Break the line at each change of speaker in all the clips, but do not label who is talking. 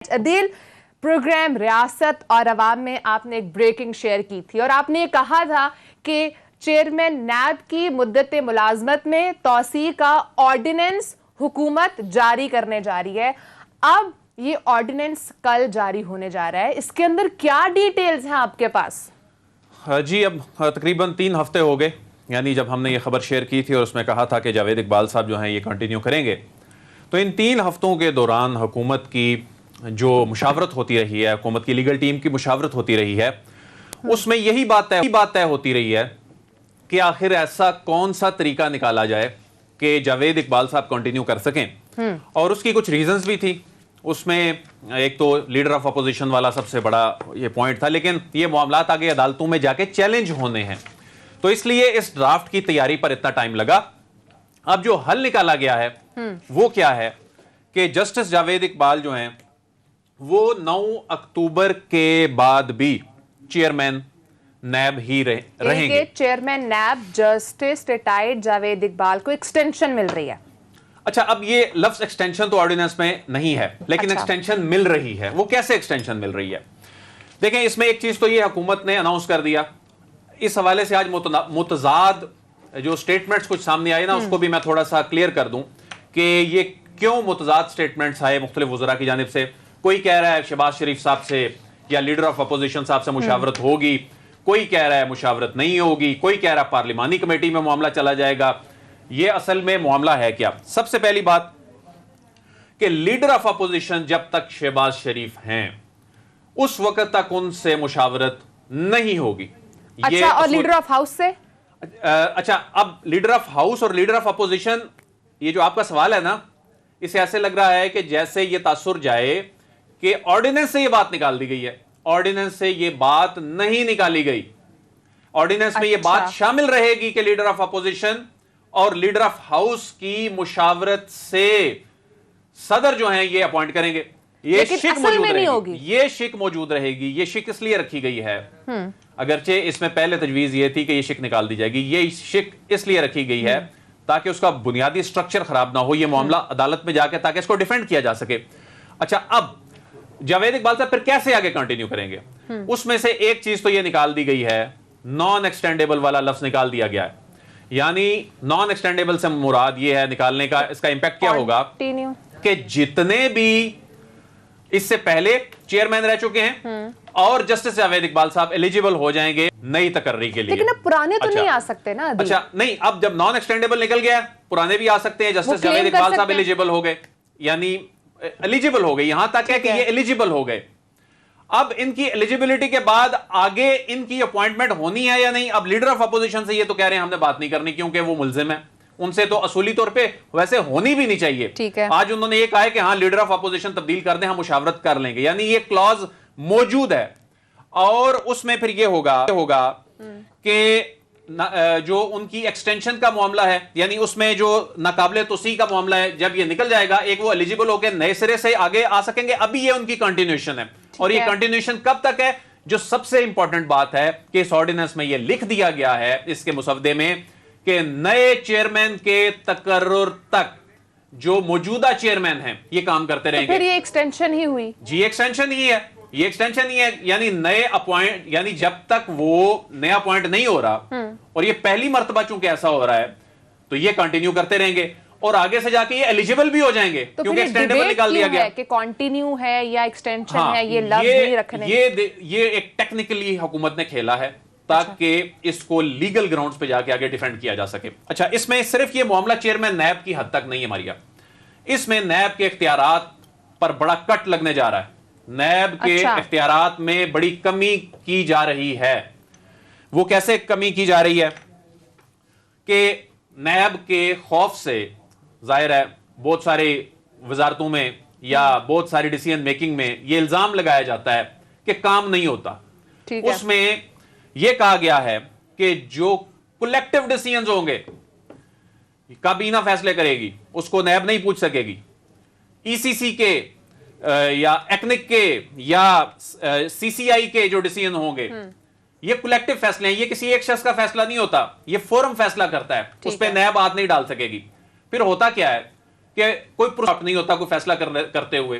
عدیل programme ریاست اور عوام میں آپ نے ایک بریکنگ شیئر کی تھی اور آپ نے یہ کہا تھا کہ چیئرمین نیب کی مدت ملازمت میں توسیع کا آرڈیننس حکومت جاری کرنے جا رہی ہے. اب یہ آرڈیننس کل جاری ہونے جا رہا ہے, اس کے اندر کیا ڈیٹیلز ہیں آپ کے پاس؟
جی اب تقریباً 3 ہفتے ہو گئے, یعنی جب ہم نے یہ خبر شیئر کی تھی اور اس میں کہا تھا کہ جاوید اقبال صاحب جو ہیں یہ کنٹینیو کریں گے, تو ان 3 ہفتوں کے دوران حکومت کی جو مشاورت ہوتی رہی ہے, حکومت کی لیگل ٹیم کی مشاورت ہوتی رہی ہے, اس میں یہی بات طے ہوتی رہی ہے کہ آخر ایسا کون سا طریقہ نکالا جائے کہ جاوید اقبال صاحب کنٹینیو کر سکیں. اور اس کی کچھ ریزنز بھی تھی. اس میں ایک تو لیڈر آف اپوزیشن والا سب سے بڑا یہ پوائنٹ تھا, لیکن یہ معاملات آگے عدالتوں میں جا کے چیلنج ہونے ہیں, تو اس لیے اس ڈرافٹ کی تیاری پر اتنا ٹائم لگا. اب جو حل نکالا گیا ہے وہ کیا ہے کہ جسٹس جاوید اقبال جو ہیں وہ 9 اکتوبر کے بعد بھی چیئرمین نیب ہی رہیں گے.
Chairman NAB justice retired Javed Iqbal کو ایکسٹینشن مل رہی ہے.
اچھا, اب یہ لفظ ایکسٹینشن تو آرڈیننس میں نہیں ہے, لیکن ایکسٹینشن مل رہی ہے. وہ کیسے ایکسٹینشن مل رہی ہے؟ دیکھیں, اس میں ایک چیز تو یہ حکومت نے اناؤنس کر دیا. اس حوالے سے آج متضاد جو سٹیٹمنٹس کچھ سامنے آئے نا, اس کو بھی میں تھوڑا سا کلیئر کر دوں کہ یہ کیوں متضاد سٹیٹمنٹس آئے مختلف وزراء کی جانب سے. کوئی کہہ رہا ہے شہباز شریف صاحب سے یا لیڈر آف اپوزیشن صاحب سے مشاورت ہوگی, کوئی کہہ رہا ہے مشاورت نہیں ہوگی, کوئی کہہ رہا ہے پارلیمانی کمیٹی میں معاملہ چلا جائے گا. یہ اصل میں معاملہ ہے کیا؟ سب سے پہلی بات کہ لیڈر آف اپوزیشن جب تک شہباز شریف ہیں اس وقت تک ان سے مشاورت نہیں ہوگی.
اچھا, اور لیڈر آف ہاؤس سے؟
اچھا, اب لیڈر آف ہاؤس اور لیڈر آف اپوزیشن, یہ جو آپ کا سوال ہے نا, اسے ایسے لگ رہا ہے کہ جیسے یہ تاثر جائے کہ آرڈیننس سے یہ بات نکال دی گئی ہے. آرڈیننس سے یہ بات نہیں نکالی گئی. آرڈیننس میں یہ بات شامل رہے گی کہ لیڈر آف اپوزیشن اور لیڈر آف ہاؤس کی مشاورت سے صدر جو ہیں یہ اپوائنٹ کریں گے. یہ شک موجود رہے گی. یہ شک موجود رہے گی. یہ شک اس لیے رکھی گئی ہے, اگرچہ اس میں پہلے تجویز یہ تھی کہ یہ شک نکال دی جائے گی. یہ شک اس لیے رکھی گئی ہے تاکہ اس کا بنیادی سٹرکچر خراب نہ ہو, یہ معاملہ عدالت میں جا کے تاکہ اس کو ڈیفینڈ کیا جا سکے. اچھا, اب جاوید اقبال صاحب پھر کیسے آگے کنٹینیو کریں گے؟ اس میں سے ایک چیز تو یہ نکال دی گئی ہے, نان ایکسٹینڈیبل والا لفظ نکال دیا گیا ہے. یعنی نان ایکسٹینڈیبل سے مراد یہ ہے نکالنے کا, اس کا امپیکٹ کیا ہوگا کہ جتنے بھی اس سے پہلے چیئرمین رہ چکے ہیں اور جسٹس جاوید اقبال صاحب ایلیجیبل ہو جائیں گے نئی تقرری کے لیے.
لیکن اب پرانے تو نہیں آ سکتے نا.
اچھا نہیں, اب جب نان ایکسٹینڈیبل نکل گیا پرانے بھی آ سکتے ہیں. جسٹس جاوید اقبال صاحب ایلیجیبل ہو گئے, یعنی ایلیجیبل ہو گئے, یہاں تک ہے کہ یہ ایلیجیبل ہو گئے. اب ان کی ایلیجیبلٹی کے بعد آگے ان کی اپوائنٹمنٹ ہونی ہے یا نہیں؟ اب لیڈر آف اپوزیشن سے یہ تو کہہ رہے ہیں ہم نے بات نہیں کرنی کیونکہ وہ ملزم ہے. ان سے تو اصولی طور پہ ویسے ہونی بھی نہیں چاہیے. آج انہوں نے یہ کہا ہے کہ ہاں لیڈر آف اپوزیشن تبدیل کر دیں, ہم مشاورت کر لیں گے. یعنی یہ کلوز موجود ہے. اور اس میں پھر یہ ہوگا کہ جو ان کی ایکسٹینشن کا معاملہ ہے, یعنی اس میں جو ناقابل توسیع کا معاملہ ہے, جب یہ نکل جائے گا ایک وہ ایلیجیبل ہو کے نئے سرے سے آگے آ سکیں گے. ابھی یہ ان کی کنٹینیوشن ہے. اور یہ کنٹینیوشن کب تک ہے؟ جو سب سے امپورٹنٹ بات ہے کہ اس آرڈیننس میں یہ لکھ دیا گیا ہے اس کے مسودے میں کہ نئے چیئرمین کے تقرر تک جو موجودہ چیئرمین ہیں یہ کام کرتے رہیں گے.
پھر یہ ایکسٹینشن ہی ہوئی.
جی ایکسٹینشن ہی ہے, یہ ایکسٹینشن ہی ہے. یعنی نئے اپوائنٹ, یعنی جب تک وہ نیا اپوائنٹ نہیں ہو رہا, اور یہ پہلی مرتبہ چونکہ ایسا ہو رہا ہے, تو یہ کنٹینیو کرتے رہیں گے اور آگے سے جا کے یہ ایلیجیبل بھی ہو جائیں گے کیونکہ ایکسٹینڈیبل نکال دیا گیا
کہ کنٹینیو ہے یا ایکسٹینشن ہے, یہ لفظ نہیں رکھنے.
یہ ایک ٹیکنیکلی حکومت نے کھیلا ہے تاکہ اس کو لیگل گراؤنڈز پہ جا کے آگے ڈیفینڈ کیا جا سکے. اچھا, اس میں صرف یہ معاملہ چیئرمین نیب کی حد تک نہیں ہے ماریا, اس میں نیب کے اختیارات پر بڑا کٹ لگنے جا رہا ہے. نیب کے اختیارات میں بڑی کمی کی جا رہی ہے. وہ کیسے کمی کی جا رہی ہے کہ نیب کے خوف سے, ظاہر ہے بہت سارے وزارتوں میں یا بہت ساری ڈیسیژن میکنگ میں یہ الزام لگایا جاتا ہے کہ کام نہیں ہوتا. اس میں یہ کہا گیا ہے کہ جو کلیکٹیو ڈیسیژنز ہوں گے, کابینہ فیصلے کرے گی, اس کو نیب نہیں پوچھ سکے گی. ای سی سی کے یا ایکنک کے یا سی سی آئی کے جو ڈیسیژن ہوں گے یہ کلیکٹیو فیصلے ہیں, یہ کسی ایک شخص کا فیصلہ نہیں ہوتا, یہ فورم فیصلہ کرتا ہے. اس پہ نیب ہاتھ نہیں ڈال سکے گی. پھر ہوتا کیا ہے کہ کوئی پروسیس نہیں ہوتا کوئی فیصلہ کرتے ہوئے,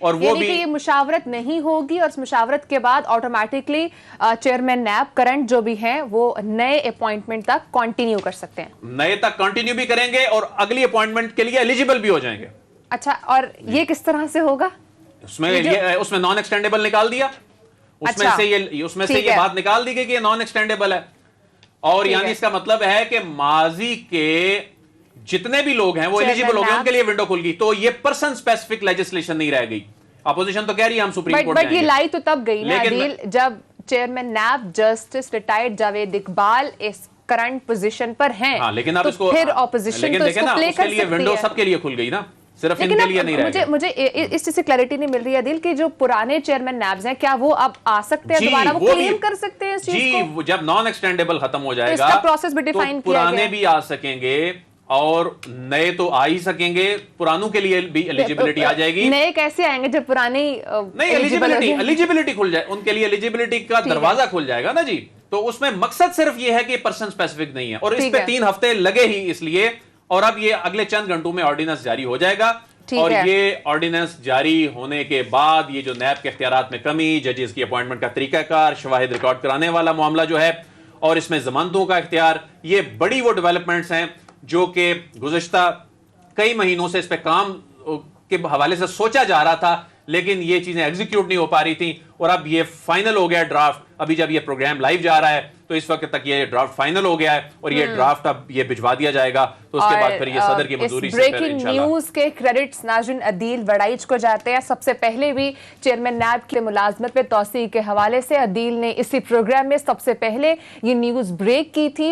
اور وہ
یعنی
بھی
کہ یہ مشاورت نہیں ہوگی اور اس مشاورت کے بعد آٹومیٹکلی چیئرمین نیب کرنٹ جو بھی ہیں وہ نئے اپوائنٹمنٹ تک کنٹینیو کر سکتے ہیں,
نئے تک کنٹینیو بھی کریں گے اور اگلی اپوائنٹمنٹ کے لیے ایلیجیبل بھی ہو جائیں گے.
اچھا, اور یہ کس طرح سے ہوگا؟
اس میں نان ایکسٹینڈیبل نکال دیا, اس میں سے یہ بات نکال دی گئی کہ یہ نان ایکسٹینڈیبل ہے, اور یعنی اس کا مطلب ہے کہ ماضی کے جتنے بھی لوگ ہیں وہ ایلیجیبل ہو گئے, ان کے لیے ونڈو کھل گئی. تو یہ پرسن اسپیسیفک لیجسلیشن نہیں رہ گئی. اپوزیشن تو کہہ رہی ہے ہم سپریم کورٹ
بٹ یہ لائی تو تب گئی نا عدیل جب chairman NAB justice retired Javed Iqbal اس کرنٹ پوزیشن پر ہیں.
ہاں, لیکن اب اس کو
پھر اپوزیشن تو اس کو پلے کر سکتی ہے.
ونڈو سب کے لیے کھل گئی نا, صرف ان کے لیے نہیں رہ گئی.
مجھے اس چیز سے کلیئرٹی نہیں مل رہی ہے دل کہ جو پرانے چیئرمین نیبز ہیں کیا وہ اب آ سکتے ہیں دوبارہ, وہ کلیم کر سکتے ہیں اس چیز کو؟
جی, جب نان ایکسٹینڈیبل ختم ہو جائے گا
اس کا پروسیس بھی ڈیفائن کیا گیا,
پرانے بھی آ سکیں گے اور نئے تو آ ہی سکیں گے. پرانوں کے لیے بھی ایلیجیبلٹی آ جائے گی.
نئے کیسے آئیں گے جب پرانی
نہیں, ایلیجیبلٹی کھل جائے, ان کے لیے ایلیجیبلٹی کا دروازہ کھل جائے گا نا جی. تو اس میں مقصد صرف یہ ہے کہ پرسن اسپیسیفک نہیں ہے, اور اس پہ 3 ہفتے لگے ہی اس لیے. اور اب یہ اگلے چند گھنٹوں میں آرڈیننس جاری ہو جائے گا, اور یہ آرڈیننس جاری ہونے کے بعد یہ جو نیب کے اختیارات میں کمی, ججز کی اپوائنٹمنٹ کا طریقہ کار, شواہد ریکارڈ کرانے والا معاملہ جو ہے, اور اس میں ضمانتوں کا اختیار, یہ بڑی وہ ڈیولپمنٹس ہیں جو کہ گزشتہ کئی مہینوں سے اس پہ کام کے حوالے سے سوچا جا رہا تھا, لیکن یہ چیزیں ایگزیکیوٹ نہیں ہو پا رہی تھیں. اور اب یہ فائنل ہو گیا ڈرافٹ. ابھی جب یہ پروگرام لائیو جا رہا ہے تو اس وقت تک یہ ڈرافٹ فائنل ہو گیا ہے, اور یہ ڈرافٹ اب یہ بھجوا دیا جائے گا, تو اس کے بعد پھر یہ صدر کی منظوری سے پھر انشاءاللہ.
بریکنگ نیوز کے کریڈٹس ناظرین عدیل وڑائچ کو جاتے ہیں. سب سے پہلے بھی چیئرمین نیب کی ملازمت میں توسیع کے حوالے سے عدیل نے اسی پروگرام میں سب سے پہلے یہ نیوز بریک کی تھی.